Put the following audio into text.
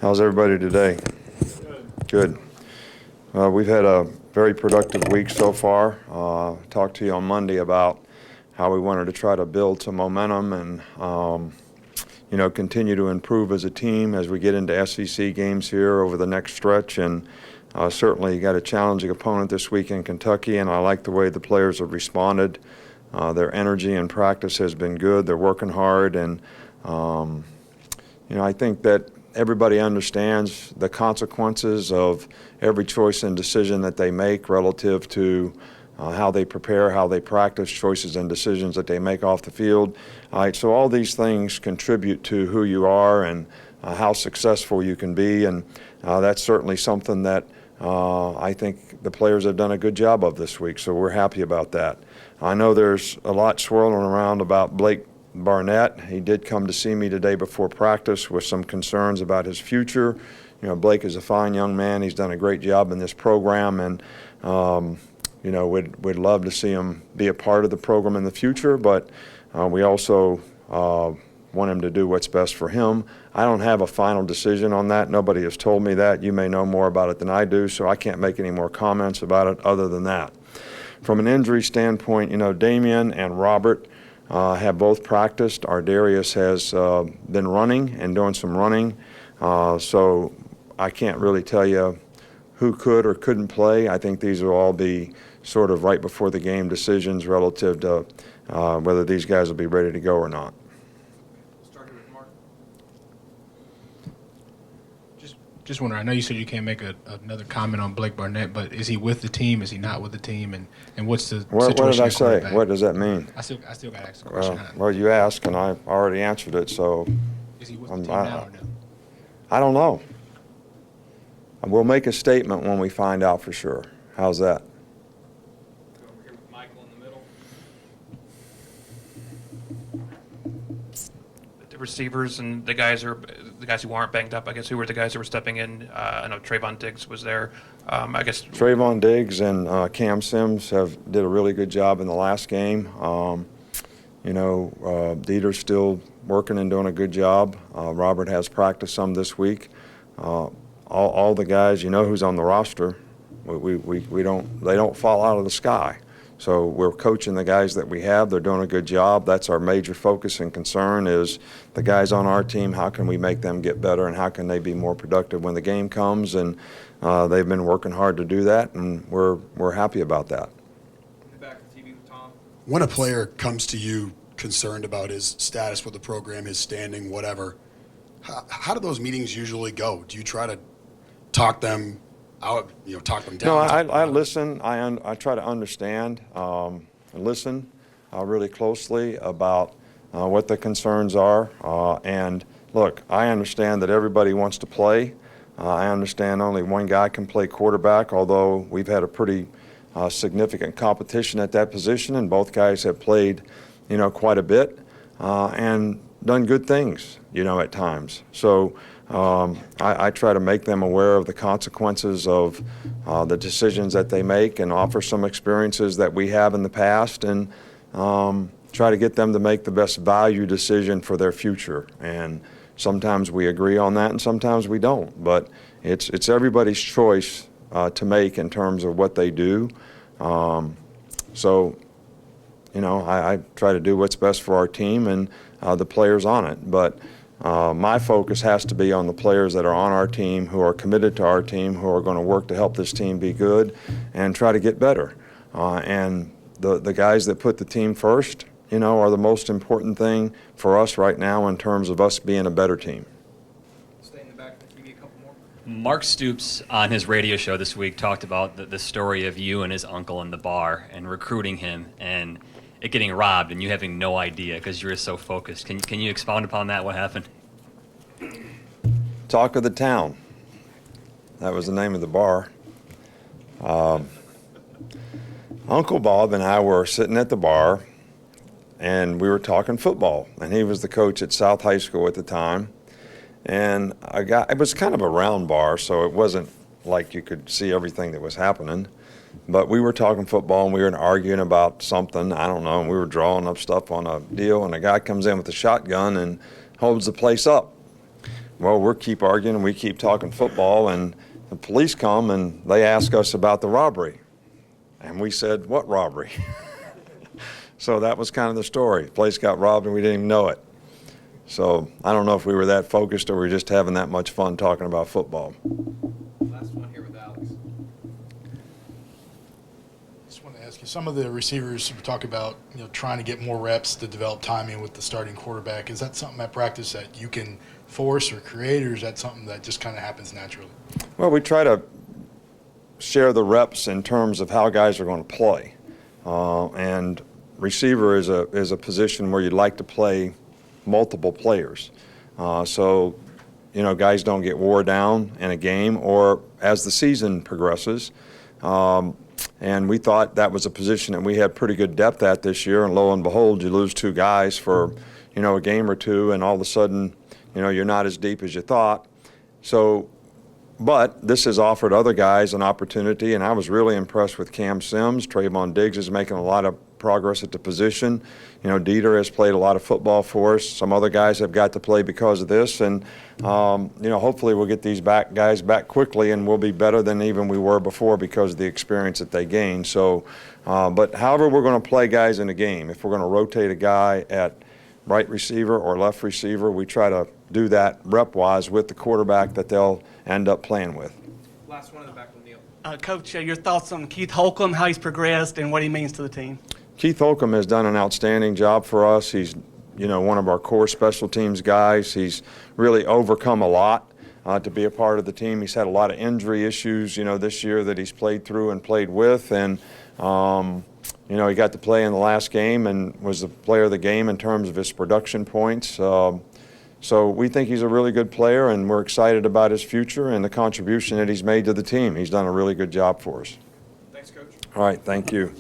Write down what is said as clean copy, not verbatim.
How's everybody today? Good. We've had a very productive week so far. Talked to you on Monday about how we wanted to try to build some momentum and continue to improve as a team as we get into SEC games here over the next stretch. And certainly you got a challenging opponent this week in Kentucky, and I like the way the players have responded. Their energy in practice has been good. They're working hard, and I think that everybody understands the consequences of every choice and decision that they make relative to how they prepare, how they practice, choices and decisions that they make off the field. All right, so all these things contribute to who you are and how successful you can be, and that's certainly something that I think the players have done a good job of this week, so we're happy about that. I know there's a lot swirling around about Blake Barnett. He did come to see me today before practice with some concerns about his future. Blake is a fine young man. He's done a great job in this program, and we'd love to see him be a part of the program in the future, but we also want him to do what's best for him. I don't have a final decision on that. Nobody has told me that. You may know more about it than I do, so I can't make any more comments about it other than that. From an injury standpoint, Damian and Robert have both practiced. Ardarius has been running and doing some running, so I can't really tell you who could or couldn't play. I think these will all be sort of right before the game decisions relative to whether these guys will be ready to go or not. Starting with Mark. Just wondering, I know you said you can't make another comment on Blake Barnett, but is he with the team? Is he not with the team? And what's the situation? What did I say? What does that mean? I still got to ask the question. Well, you asked, and I already answered it, so. Is he with the team now or no? I don't know. We'll make a statement when we find out for sure. How's that? Go over here with Michael in the middle. The receivers and the guys who aren't banged up, I guess, who were the guys who were stepping in? I know Trayvon Diggs was there. I guess Trayvon Diggs and Cam Sims did a really good job in the last game. Dieter's still working and doing a good job. Robert has practiced some this week. All the guys, who's on the roster. They don't fall out of the sky. So we're coaching the guys that we have. They're doing a good job. That's our major focus and concern is the guys on our team, how can we make them get better and how can they be more productive when the game comes? And they've been working hard to do that, and we're happy about that. in the back of the TV with Tom. When a player comes to you concerned about his status with the program, his standing, whatever, how do those meetings usually go? Do you try to talk them out, talk them down? No, I listen. I try to understand and listen really closely about what the concerns are. And look, I understand that everybody wants to play. I understand only one guy can play quarterback, although we've had a pretty significant competition at that position, and both guys have played, quite a bit and done good things, at times. So I try to make them aware of the consequences of the decisions that they make and offer some experiences that we have in the past and try to get them to make the best value decision for their future. And sometimes we agree on that and sometimes we don't. But it's everybody's choice to make in terms of what they do. I try to do what's best for our team and the players on it. But my focus has to be on the players that are on our team, who are committed to our team, who are going to work to help this team be good and try to get better. And the guys that put the team first, are the most important thing for us right now in terms of us being a better team. Stay in the back of the TV a couple more. Mark Stoops on his radio show this week talked about the story of you and his uncle in the bar and recruiting him and it getting robbed and you having no idea because you were so focused. Can you expound upon that? What happened? Talk of the Town. That was the name of the bar. Uncle Bob and I were sitting at the bar, and we were talking football. And he was the coach at South High School at the time. And it was kind of a round bar, so it wasn't like you could see everything that was happening. But we were talking football, and we were arguing about something, I don't know, and we were drawing up stuff on a deal, and a guy comes in with a shotgun and holds the place up. well, we'll keep arguing and we keep talking football, and the police come and they ask us about the robbery. And we said, what robbery? So that was kind of the story. The place got robbed and we didn't even know it. So I don't know if we were that focused or we were just having that much fun talking about football. Last one here with Alex. Just want to ask you, some of the receivers talk about, trying to get more reps to develop timing with the starting quarterback. Is that something at practice that you can force or create, or is that something that just kind of happens naturally? Well, we try to share the reps in terms of how guys are going to play. And receiver is a position where you'd like to play multiple players. So, guys don't get wore down in a game or as the season progresses. And we thought that was a position that we had pretty good depth at this year, and lo and behold, you lose two guys for, a game or two, and all of a sudden, you're not as deep as you thought. So, but this has offered other guys an opportunity, and I was really impressed with Cam Sims. Trayvon Diggs is making a lot of progress at the position. Dieter has played a lot of football for us. Some other guys have got to play because of this, and hopefully we'll get these guys back quickly, and we'll be better than even we were before because of the experience that they gained. So, but however we're going to play guys in a game, if we're going to rotate a guy at right receiver or left receiver, we try to do that rep-wise with the quarterback that they'll end up playing with. Last one in the back with Neil. Coach, your thoughts on Keith Holcomb, how he's progressed, and what he means to the team? Keith Holcomb has done an outstanding job for us. He's, one of our core special teams guys. He's really overcome a lot to be a part of the team. He's had a lot of injury issues, this year that he's played through and played with, and he got to play in the last game and was the player of the game in terms of his production points. So we think he's a really good player, and we're excited about his future and the contribution that he's made to the team. He's done a really good job for us. Thanks, Coach. All right, thank you.